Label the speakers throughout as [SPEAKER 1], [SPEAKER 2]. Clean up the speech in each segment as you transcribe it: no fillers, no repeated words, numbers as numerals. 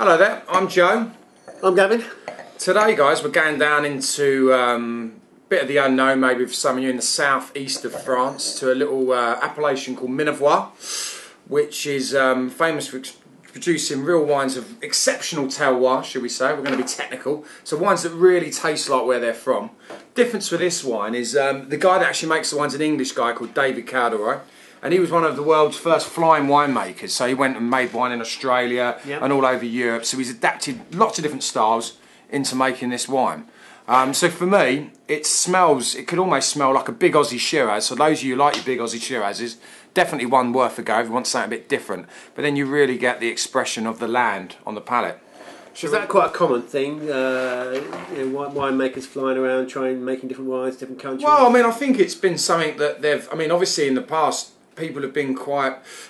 [SPEAKER 1] Hello there, I'm Joe.
[SPEAKER 2] I'm Gavin.
[SPEAKER 1] Today guys we're going down into a bit of the unknown maybe for some of you in the southeast of France to a little appellation called Minervois, which is famous for producing real wines of exceptional terroir, should we say. We're going to be technical. So wines that really taste like where they're from. Difference with this wine is the guy that actually makes the wine's an English guy called David Cowderoy. And he was one of the world's first flying winemakers. So he went and made wine in Australia and all over Europe. So he's adapted lots of different styles into making this wine. So for me, it could almost smell like a big Aussie Shiraz. So those of you who like your big Aussie Shirazes, definitely one worth a go if you want something a bit different. But then you really get the expression of the land on the palate.
[SPEAKER 2] Is that quite a common thing? Winemakers flying around making different wines, different countries?
[SPEAKER 1] Well, I mean, I think it's been something that obviously in the past, people have been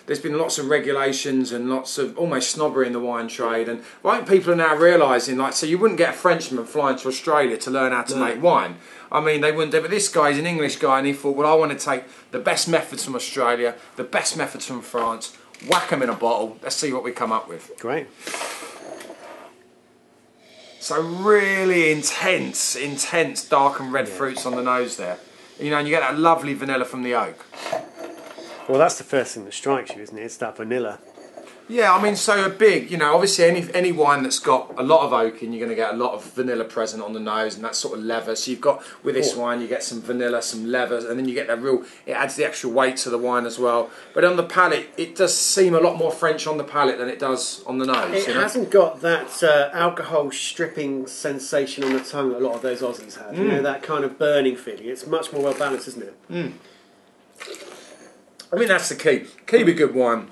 [SPEAKER 1] there's been lots of regulations and lots of almost snobbery in the wine trade, and I think people are now realising, so you wouldn't get a Frenchman flying to Australia to learn how to make wine. I mean, they wouldn't do, but this guy's an English guy and he thought, well, I want to take the best methods from Australia, the best methods from France, whack them in a bottle, let's see what we come up with.
[SPEAKER 2] Great.
[SPEAKER 1] So really intense dark and red fruits on the nose there. You know, and you get that lovely vanilla from the oak.
[SPEAKER 2] Well, that's the first thing that strikes you, isn't it? It's that vanilla.
[SPEAKER 1] Yeah, I mean, so obviously any wine that's got a lot of oak in, you're going to get a lot of vanilla present on the nose and that sort of leather. So you've got, with this wine, you get some vanilla, some leather, and then you get that it adds the extra weight to the wine as well. But on the palate, it does seem a lot more French on the palate than it does on the nose.
[SPEAKER 2] It hasn't got that alcohol stripping sensation on the tongue that a lot of those Aussies have. You know, that kind of burning feeling. It's much more well balanced, isn't it?
[SPEAKER 1] I mean, that's the key. Key with good wine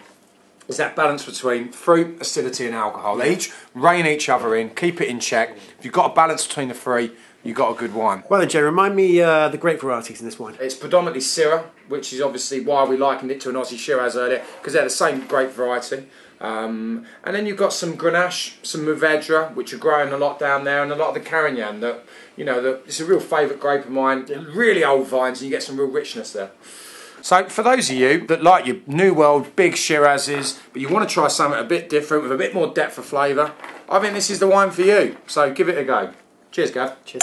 [SPEAKER 1] is that balance between fruit, acidity and alcohol. They each rein each other in, keep it in check. If you've got a balance between the three, you've got a good wine.
[SPEAKER 2] Well then, Joe, remind me the grape varieties in this wine.
[SPEAKER 1] It's predominantly Syrah, which is obviously why we likened it to an Aussie Shiraz earlier, because they're the same grape variety. And then you've got some Grenache, some Mourvedre, which are growing a lot down there, and a lot of the Carignan. That it's a real favourite grape of mine. Really old vines, and you get some real richness there. So for those of you that like your New World big Shirazes, but you want to try something a bit different with a bit more depth of flavour, I think this is the wine for you. So give it a go. Cheers, Gav.
[SPEAKER 2] Cheers.